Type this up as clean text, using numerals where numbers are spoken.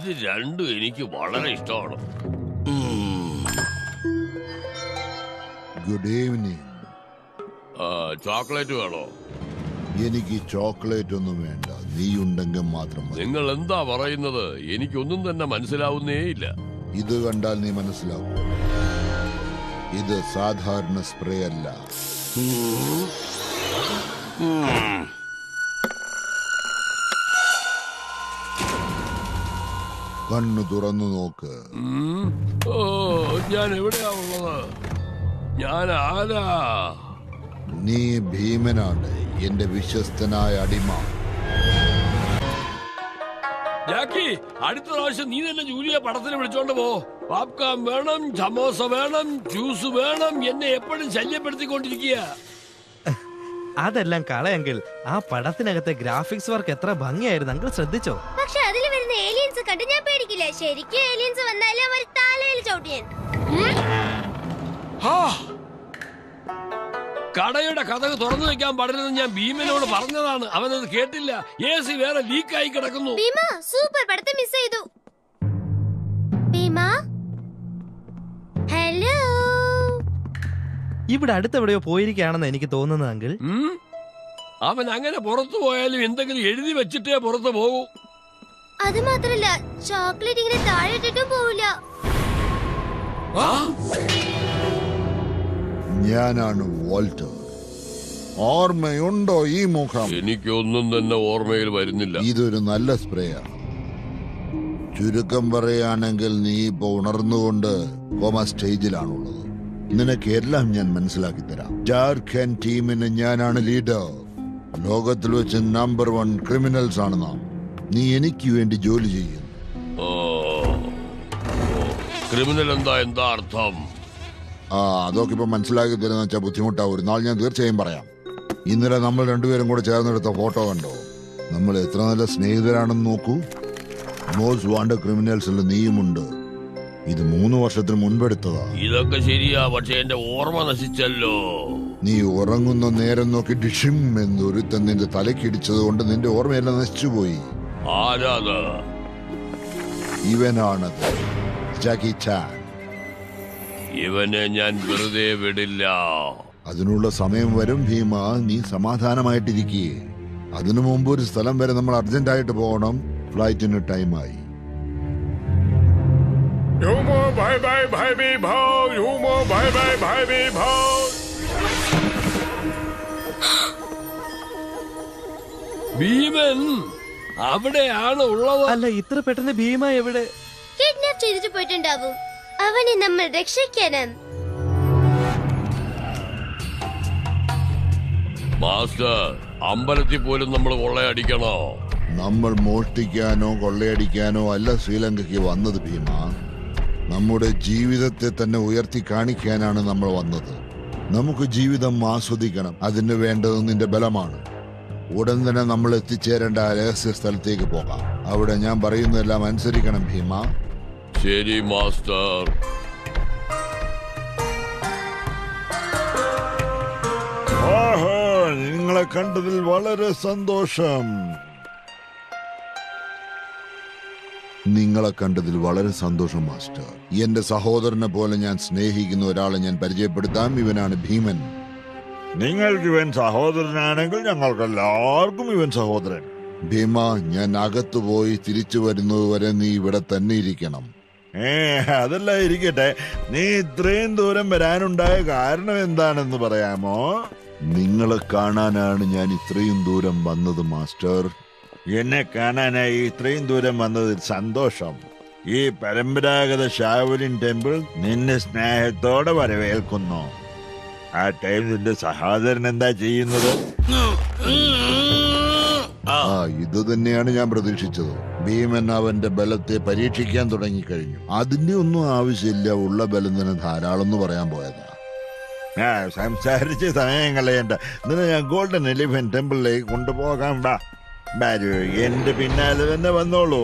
ഇത് രണ്ടും എനിക്ക് വളരെ ഇഷ്ടമാണ്. Good evening. ചോക്ലേറ്റ് വേണോ? എനിക്ക് ചോക്ലേറ്റ് ഒന്നും വേണ്ട, നീ ഉണ്ടെങ്കിൽ മാത്രം മതി. നിങ്ങൾ എന്താ പറയുന്നത്? എനിക്കൊന്നും തന്നെ മനസ്സിലാവുന്നേ ഇല്ല. ഇത് കണ്ടാൽ നീ മനസ്സിലാവും. ഇത് സാധാരണ സ്പ്രേ അല്ല. കണ്ണു തുറന്നു നോക്ക്. ഞാൻ എവിടെയാ ഉള്ളത്? ഞാൻ ആരാ? നീ ഭീമനാണ്, എന്റെ വിശ്വസ്തനായ അടിമ. ജാക്കി, അടുത്ത പ്രാവശ്യം നീ തന്നെ ജൂലിയെ പടത്തിന് വിളിച്ചോണ്ട് പോ. പോപ്കോൺ വേണം, സമോസ വേണം, ജ്യൂസ് വേണം. എന്നെ എപ്പോഴും ശല്യപ്പെടുത്തിക്കൊണ്ടിരിക്കുക. അതെല്ലാം കളയെങ്കിൽ ആ പടത്തിനകത്തെ ഗ്രാഫിക്സ് വർക്ക് എത്ര ഭംഗിയായിരുന്നു, അങ്കിൾ ശ്രദ്ധിച്ചോ? പക്ഷെ അതിൽ വരുന്ന ഏലിയൻസ് കണ്ട് ഞാൻ പേടിക്കില്ല. ശരിക്കും ഏലിയൻസ് വന്നാലും അവർ തലയിൽ ചവിട്ടിയാൻ. കടയുടെ കഥക് തുറന്നു വെക്കാൻ പാടില്ലെന്ന് ഞാൻ ഭീമനോട് പറഞ്ഞതാണ്. അവനത് കേട്ടില്ല. AC വേറെ ലീക്കായി കിടക്കുന്നു. ഭീമ സൂപ്പർ പടത്തെ മിസ് ചെയ്തു. ഭീമ, ഹലോ. ഇവിടെ അടുത്തെവിടെയോ പോയിരിക്കുകയാണെന്ന് എനിക്ക് തോന്നുന്നത് അങ്കിൾ. അവൻ അങ്ങനെ പുറത്തു പോയാലും എന്തെങ്കിലും എഴുതി വെച്ചിട്ടേ പുറത്തു പോകൂ. അത് മാത്രല്ല, ചോക്ലേറ്റ് ഇങ്ങനെ താഴെ ഇട്ടിട്ടും പോവില്ല. ഞാനാണ് വാൾട്ടർ. ഓർമ്മയുണ്ടോ ഈ മുഖം? എനിക്കൊന്നും തന്നെ ഓർമ്മയിൽ വരുന്നില്ല. ഇതൊരു നല്ല സ്പ്രേ ആണ്. ചുരുക്കം പറയുകയാണെങ്കിൽ നീ ഇപ്പൊ ഉണർന്നുകൊണ്ട് കോമ സ്റ്റേജിലാണുള്ളത്. നിനക്ക് എല്ലാം ഞാൻ മനസ്സിലാക്കി തരാം. ജാർഖണ്ഡ് ടീമിന് ഞാനാണ് ലീഡർ. ലോകത്തിൽ വെച്ച് നമ്പർ 1 ക്രിമിനൽസ് ആണ് നാം. നീ എനിക്ക് വേണ്ടി ജോലി ചെയ്യുന്നു. ക്രിമിനൽ എന്താ അർത്ഥം? അതൊക്കെ ഇപ്പൊ മനസ്സിലാക്കി തരുന്ന വെച്ചാൽ ബുദ്ധിമുട്ടാവും. ഒരു നാൾ ഞാൻ തീർച്ചയായും പറയാം. ഇന്നലെ നമ്മൾ രണ്ടുപേരും കൂടെ ചേർന്നെടുത്ത ഫോട്ടോ കണ്ടോ? നമ്മൾ എത്ര നല്ല സ്നേഹിതരാണെന്ന് നോക്കൂ. മോസ്റ്റ് വാണ്ടഡ് ക്രിമിനൽസിൽ നീയുമുണ്ട്. ഇത് 3 വർഷത്തിന് മുൻപെടുത്തതാ. ഇതൊക്കെ ശരിയാ, പക്ഷെ എന്റെ ഓർമ്മ നശിച്ചല്ലോ. നീ ഉറങ്ങുന്ന നേരം നോക്കി ഡിഷിം എന്നൊരുത്തൻ നിന്റെ തലക്കിടിച്ചത് കൊണ്ട് നിന്റെ ഓർമ്മയെല്ലാം നശിച്ചുപോയി. ആരാത്? ഇവനാണത്, ജാക്കി ചാൻ. ഇവനെ ഞാൻ വെറുതെ വിടില്ല. അതിനുള്ള സമയം വരും ഭീമ. നീ സമാധാനമായിട്ടിരിക്കേ. അതിനു മുമ്പ് ഒരു സ്ഥലം വരെ നമ്മൾ അർജന്റായിട്ട് പോകണം. ഫ്ലൈറ്റിന് ടൈമായി. ഭീമൻ അവിടെയാണ് ഉള്ളത്. അല്ല, ഇത്ര പെട്ടെന്ന് ഭീമ എവിടെ? കിഡ്നാപ്പ് ചെയ്തിട്ട് പോയിട്ടുണ്ടാവും. അവനെ നമ്മൾ രക്ഷിക്കണം. മാസ്റ്റർ, അമ്പലത്തിൽ പോലും നമ്മൾ കൊള്ളയടിക്കണോ? നമ്മൾ മോഷ്ടിക്കാനോ കൊള്ളയടിക്കാനോ അല്ല ശ്രീലങ്കയ്ക്ക് വന്നത് ഭീമ. നമ്മുടെ ജീവിതത്തെ തന്നെ ഉയർത്തി കാണിക്കാനാണ് നമ്മൾ വന്നത്. നമുക്ക് ജീവിതം ആസ്വദിക്കണം. അതിന് വേണ്ടത് നിന്റെ ബലമാണ്. ഉടൻ തന്നെ നമ്മൾ എത്തിച്ചേരേണ്ട രഹസ്യ സ്ഥലത്തേക്ക് പോകാം. അവിടെ ഞാൻ പറയുന്നതെല്ലാം അനുസരിക്കണം ഭീമ. ശരി മാസ്റ്റർ. നിങ്ങളെ കണ്ടതിൽ വളരെ സന്തോഷം. നിങ്ങളെ കണ്ടതിൽ വളരെ സന്തോഷം മാസ്റ്റർ. എന്റെ സഹോദരനെ പോലെ ഞാൻ സ്നേഹിക്കുന്ന ഒരാളെ ഞാൻ പരിചയപ്പെടുത്താം. ഇവനാണ് ഭീമൻ. നിങ്ങൾക്ക് ഇവൻ സഹോദരനാണെങ്കിൽ ഞങ്ങൾക്ക് എല്ലാവർക്കും ഇവൻ സഹോദരൻ. ഭീമ, ഞാൻ അകത്തു പോയി തിരിച്ചു വരുന്നത് വരെ നീ ഇവിടെ തന്നെ ഇരിക്കണം. അതെല്ലാം ഇരിക്കട്ടെ. നീ ഇത്രയും ദൂരം വരാനുണ്ടായ കാരണം എന്താണെന്ന് പറയാമോ? നിങ്ങളെ കാണാനാണ് ഞാൻ ഇത്രയും ദൂരം വന്നത് മാസ്റ്റർ. എന്നെ കാണാനായി ഇത്രയും ദൂരം വന്നതിൽ സന്തോഷം. ഈ പരമ്പരാഗത ഷാവലിൻ ടെമ്പിൾ നിന്നെ സ്നേഹത്തോടെ വരവേൽക്കുന്നു. ആ ടൈം നിന്റെ സഹോദരൻ എന്താ ചെയ്യുന്നത്? ഇത് തന്നെയാണ് ഞാൻ പ്രതീക്ഷിച്ചത്. ഭീമൻ അവന്റെ ബലത്തെ പരീക്ഷിക്കാൻ തുടങ്ങിക്കഴിഞ്ഞു. അതിന്റെ ഒന്നും ആവശ്യമില്ല. ഉള്ള ബലം തന്നെ ധാരാളം എന്ന് പറയാൻ പോയതാ. സംസാരിച്ച് സമയം കളയണ്ട. നിന്നെ ഞാൻ ഗോൾഡൻ എലിഫന്റ് ടെമ്പിളിലേക്ക് കൊണ്ടുപോകാം. എന്റെ പിന്നാലെ തന്നെ വന്നോളൂ.